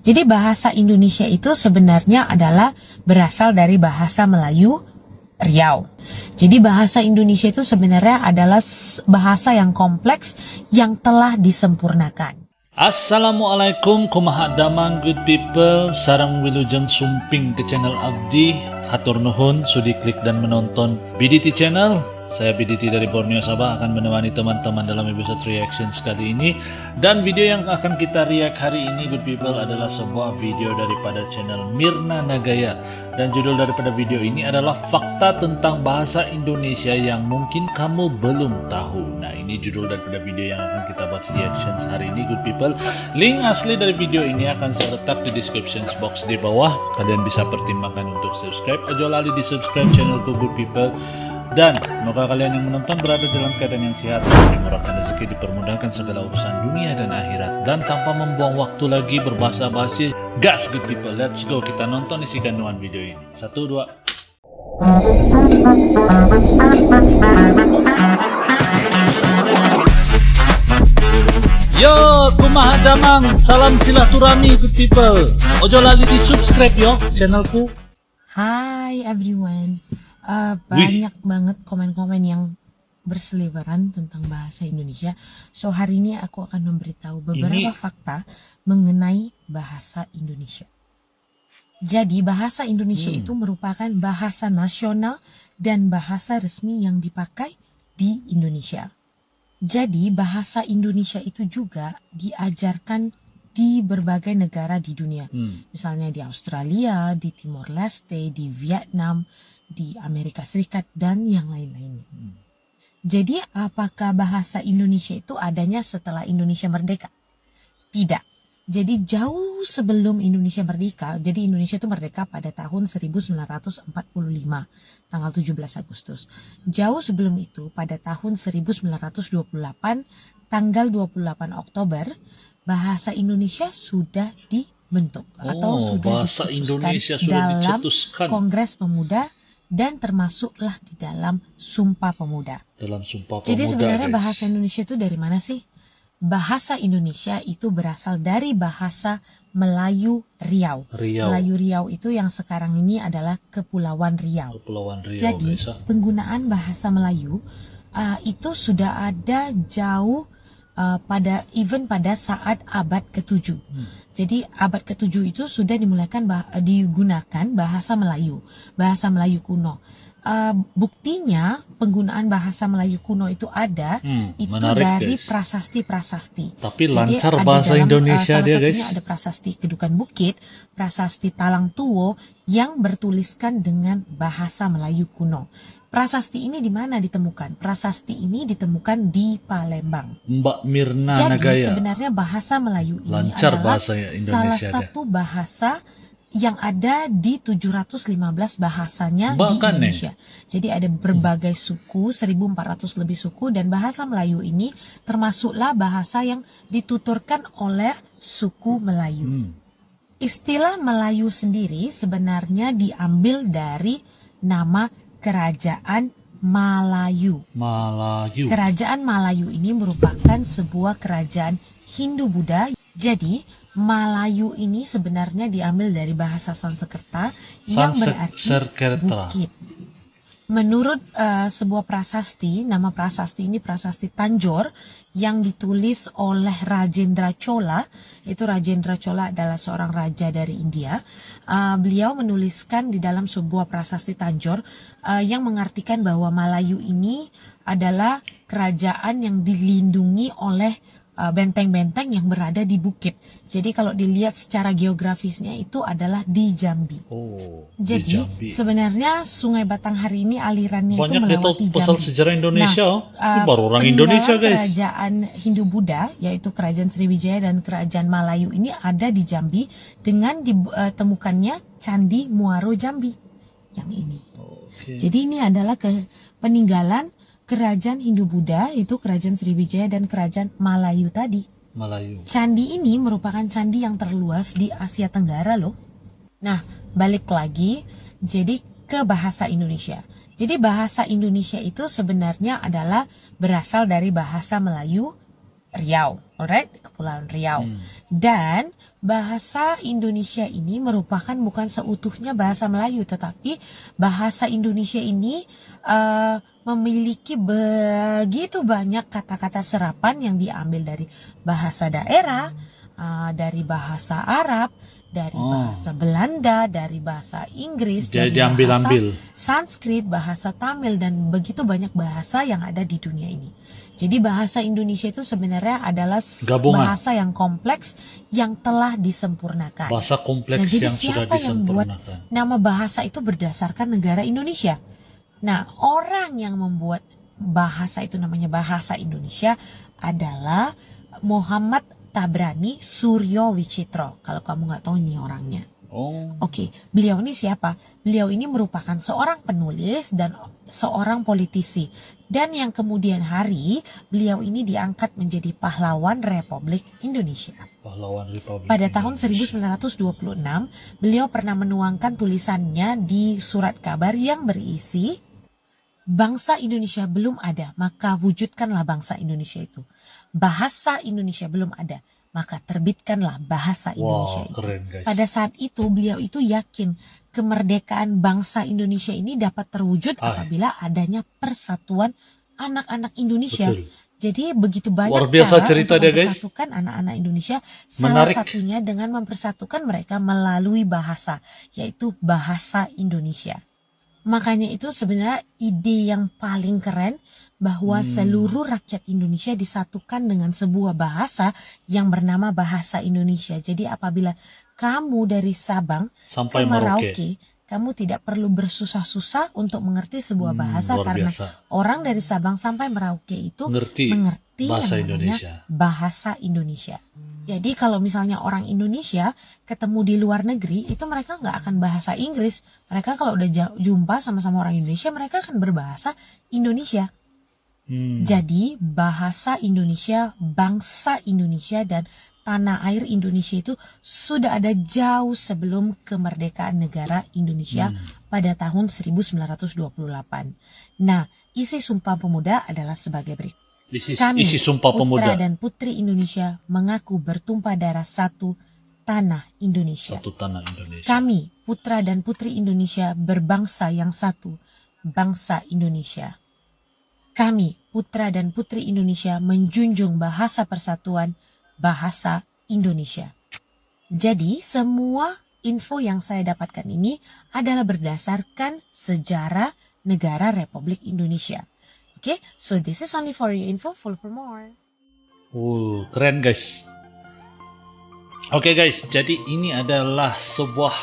Jadi bahasa Indonesia itu sebenarnya adalah berasal dari bahasa Melayu Riau. Jadi bahasa Indonesia itu sebenarnya adalah bahasa yang kompleks yang telah disempurnakan. Assalamualaikum kumaha damang good people, sarang wilujeng sumping ke channel Abdi. Hatur nuhun sudi klik dan menonton BDT channel. Saya BDT dari Borneo Sabah akan menemani teman-teman dalam episode reaction kali ini. Dan video yang akan kita react hari ini good people adalah sebuah video daripada channel Mirna Nagaya. Dan judul daripada video ini adalah fakta tentang bahasa Indonesia yang mungkin kamu belum tahu. Nah, ini judul daripada video yang akan kita buat reaction hari ini good people. Link asli dari video ini akan saya letak di description box di bawah. Kalian bisa pertimbangkan untuk subscribe. Ojo lali di subscribe channelku good people. Dan semoga kalian yang menonton berada dalam keadaan yang sehat, dimurahkan rezeki, dipermudahkan segala urusan dunia dan akhirat. Dan tanpa membuang waktu lagi berbasa-basi, gas good people, let's go, kita nonton isi kandungan video ini. 1, 2. Yo, kumaha damang, salam silaturahmi good people. Ojo lali di subscribe yo channelku. Hi everyone. Banyak banget komen-komen yang berseliweran tentang bahasa Indonesia. So hari ini aku akan memberitahu beberapa fakta mengenai bahasa Indonesia. Jadi bahasa Indonesia itu merupakan bahasa nasional dan bahasa resmi yang dipakai di Indonesia. Jadi bahasa Indonesia itu juga diajarkan di berbagai negara di dunia. Misalnya di Australia, di Timor Leste, di Vietnam, di Amerika Serikat, dan yang lain-lainnya. Jadi apakah bahasa Indonesia itu adanya setelah Indonesia merdeka? Tidak. Jadi jauh sebelum Indonesia merdeka, jadi Indonesia itu merdeka pada tahun 1945, tanggal 17 Agustus. Jauh sebelum itu, pada tahun 1928, tanggal 28 Oktober, bahasa Indonesia sudah dibentuk atau sudah dicetuskan dalam Kongres Pemuda dan termasuklah di dalam Sumpah Pemuda. Jadi sebenarnya bahasa Indonesia itu dari mana sih? Bahasa Indonesia itu berasal dari bahasa Melayu Riau. Melayu Riau itu yang sekarang ini adalah Kepulauan Riau. Jadi penggunaan bahasa Melayu itu sudah ada jauh pada saat abad ke-7. Jadi abad ke-7 itu sudah digunakan bahasa Melayu kuno. Buktinya penggunaan bahasa Melayu kuno itu ada itu dari prasasti-prasasti. Tapi lancar bahasa Indonesia dia guys. Ada prasasti Kedukan Bukit, prasasti Talang Tuwo yang bertuliskan dengan bahasa Melayu kuno. Prasasti ini di mana ditemukan? Prasasti ini ditemukan di Palembang. Mbak Mirna Nagaya. Jadi sebenarnya bahasa Melayu ini lancar adalah bahasa Indonesia salah satu bahasa yang ada di 715 bahasanya di Indonesia. Jadi ada berbagai suku, 1400 lebih suku, dan bahasa Melayu ini termasuklah bahasa yang dituturkan oleh suku Melayu. Istilah Melayu sendiri sebenarnya diambil dari nama Kerajaan Malayu. Kerajaan Malayu ini merupakan sebuah kerajaan Hindu-Buddha. Jadi Malayu ini sebenarnya diambil dari bahasa Sanskerta yang berarti bukit. Menurut sebuah prasasti, nama prasasti ini Prasasti Tanjore yang ditulis oleh Rajendra Chola. Itu Rajendra Chola adalah seorang raja dari India. Beliau menuliskan di dalam sebuah prasasti Tanjore yang mengartikan bahwa Malayu ini adalah kerajaan yang dilindungi oleh benteng-benteng yang berada di bukit. Jadi kalau dilihat secara geografisnya itu adalah di Jambi. Jadi sebenarnya Sungai Batanghar ini alirannya banyak itu melewati Jambi. Pasal sejarah Indonesia. Ini baru orang Indonesia guys. Kerajaan Hindu-Buddha yaitu Kerajaan Sriwijaya dan Kerajaan Malayu ini ada di Jambi dengan ditemukannya Candi Muaro Jambi yang ini. Jadi ini adalah peninggalan Kerajaan Hindu-Buddha, itu Kerajaan Sriwijaya dan Kerajaan Malayu tadi. Candi ini merupakan candi yang terluas di Asia Tenggara loh. Nah, balik lagi jadi ke bahasa Indonesia. Jadi bahasa Indonesia itu sebenarnya adalah berasal dari bahasa Melayu Riau, alright, Kepulauan Riau. Dan bahasa Indonesia ini merupakan bukan seutuhnya bahasa Melayu, tetapi bahasa Indonesia ini memiliki begitu banyak kata-kata serapan yang diambil dari bahasa daerah, dari bahasa Arab, dari bahasa Belanda, dari bahasa Inggris, Jadi dari bahasa diambil-ambil. Sanskrit, bahasa Tamil, dan begitu banyak bahasa yang ada di dunia ini. Jadi bahasa Indonesia itu sebenarnya adalah Gabungan. bahasa yang kompleks yang telah disempurnakan. Bahasa kompleks Jadi yang sudah siapa yang buat disempurnakan. nama bahasa itu berdasarkan negara Indonesia. Nah, orang yang membuat bahasa itu namanya bahasa Indonesia adalah Muhammad Tabrani Suryo Wicitro. Kalau kamu nggak tahu ini orangnya. Oke, beliau ini siapa? Beliau ini merupakan seorang penulis dan seorang politisi. Dan yang kemudian hari, beliau ini diangkat menjadi pahlawan Republik Indonesia. Pahlawan Republik Pada tahun Indonesia. 1926, beliau pernah menuangkan tulisannya di surat kabar yang berisi, bangsa Indonesia belum ada, maka wujudkanlah bangsa Indonesia itu. Bahasa Indonesia belum ada, maka terbitkanlah bahasa Indonesia itu. Keren guys. Pada saat itu beliau itu yakin kemerdekaan bangsa Indonesia ini dapat terwujud apabila adanya persatuan anak-anak Indonesia. Betul. Jadi begitu banyak Luar biasa cara cerita untuk dia, guys. mempersatukan anak-anak Indonesia. Menarik. Salah satunya dengan mempersatukan mereka melalui bahasa, yaitu bahasa Indonesia. Makanya itu sebenarnya ide yang paling keren bahwa seluruh rakyat Indonesia disatukan dengan sebuah bahasa yang bernama bahasa Indonesia. Jadi apabila kamu dari Sabang Sampai ke Merauke. Merauke, kamu tidak perlu bersusah-susah untuk mengerti sebuah bahasa Luar karena biasa. orang dari Sabang sampai Merauke itu Mengerti mengerti bahasa yang namanya Indonesia. bahasa Indonesia. Jadi kalau misalnya orang Indonesia ketemu di luar negeri, itu mereka nggak akan bahasa Inggris. Mereka kalau udah jumpa sama-sama orang Indonesia, mereka akan berbahasa Indonesia. Jadi bahasa Indonesia, bangsa Indonesia, dan tanah air Indonesia itu sudah ada jauh sebelum kemerdekaan negara Indonesia pada tahun 1928. Nah, isi Sumpah Pemuda adalah sebagai berikut. Isi Sumpah Pemuda. Putra dan putri Indonesia mengaku bertumpah darah satu tanah Indonesia. Satu tanah Indonesia. Kami, putra dan putri Indonesia, berbangsa yang satu, bangsa Indonesia. Kami, putra dan putri Indonesia, menjunjung bahasa persatuan, bahasa Indonesia. Jadi, semua info yang saya dapatkan ini adalah berdasarkan sejarah negara Republik Indonesia. Okay, so this is only for your info. Follow for more. Keren guys. Oke guys, jadi ini adalah sebuah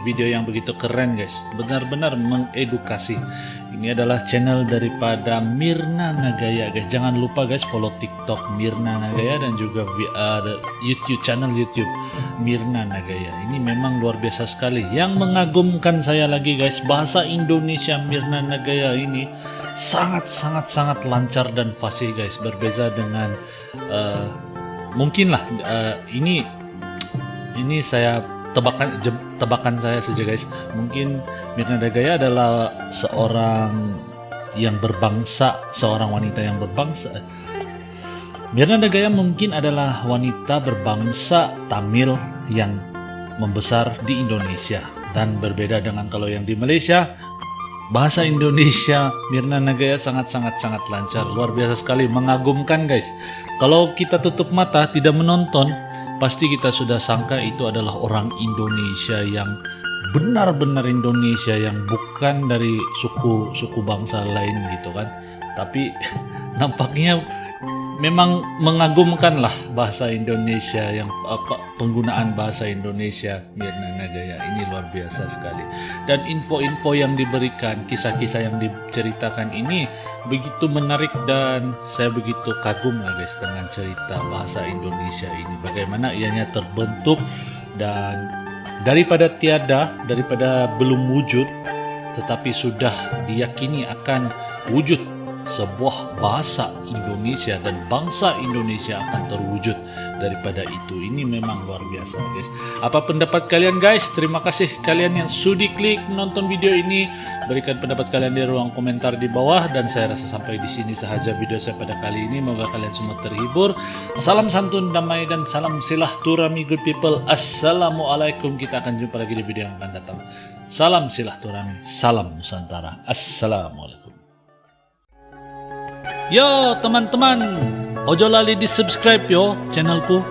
video yang begitu keren guys. Benar-benar mengedukasi. Ini adalah channel daripada Mirna Nagaya guys. Jangan lupa guys follow TikTok Mirna Nagaya dan juga YouTube channel YouTube Mirna Nagaya. Ini memang luar biasa sekali. Yang mengagumkan saya lagi guys, bahasa Indonesia Mirna Nagaya ini sangat lancar dan fasih guys. Berbeza dengan mungkinlah ini saya tebakan saya saja guys. Mungkin Mirna Nagaya adalah seorang yang berbangsa, seorang wanita yang berbangsa. Mirna Nagaya mungkin adalah wanita berbangsa Tamil yang membesar di Indonesia, dan berbeda dengan kalau yang di Malaysia. Bahasa Indonesia Mirna Nagaya sangat lancar, luar biasa sekali, mengagumkan guys. Kalau kita tutup mata tidak menonton, pasti kita sudah sangka itu adalah orang Indonesia yang benar-benar Indonesia, yang bukan dari suku bangsa lain gitu kan. Tapi nampaknya memang mengagumkan lah bahasa Indonesia, yang penggunaan bahasa Indonesia Mirna Nagaya ini luar biasa sekali. Dan info-info yang diberikan, kisah-kisah yang diceritakan ini begitu menarik, dan saya begitu kagum lah guys dengan cerita bahasa Indonesia ini, bagaimana ianya terbentuk, dan daripada tiada, daripada belum wujud, tetapi sudah diyakini akan wujud sebuah bahasa Indonesia dan bangsa Indonesia akan terwujud daripada itu. Ini memang luar biasa, guys. Apa pendapat kalian, guys? Terima kasih kalian yang sudi klik menonton video ini. Berikan pendapat kalian di ruang komentar di bawah, dan saya rasa sampai di sini sahaja video saya pada kali ini. Semoga kalian semua terhibur. Salam santun, damai, dan salam silaturahmi, good people. Assalamualaikum. Kita akan jumpa lagi di video yang akan datang. Salam silaturahmi, salam Nusantara. Assalamualaikum. Yo teman-teman, ojo lali di subscribe yo channelku.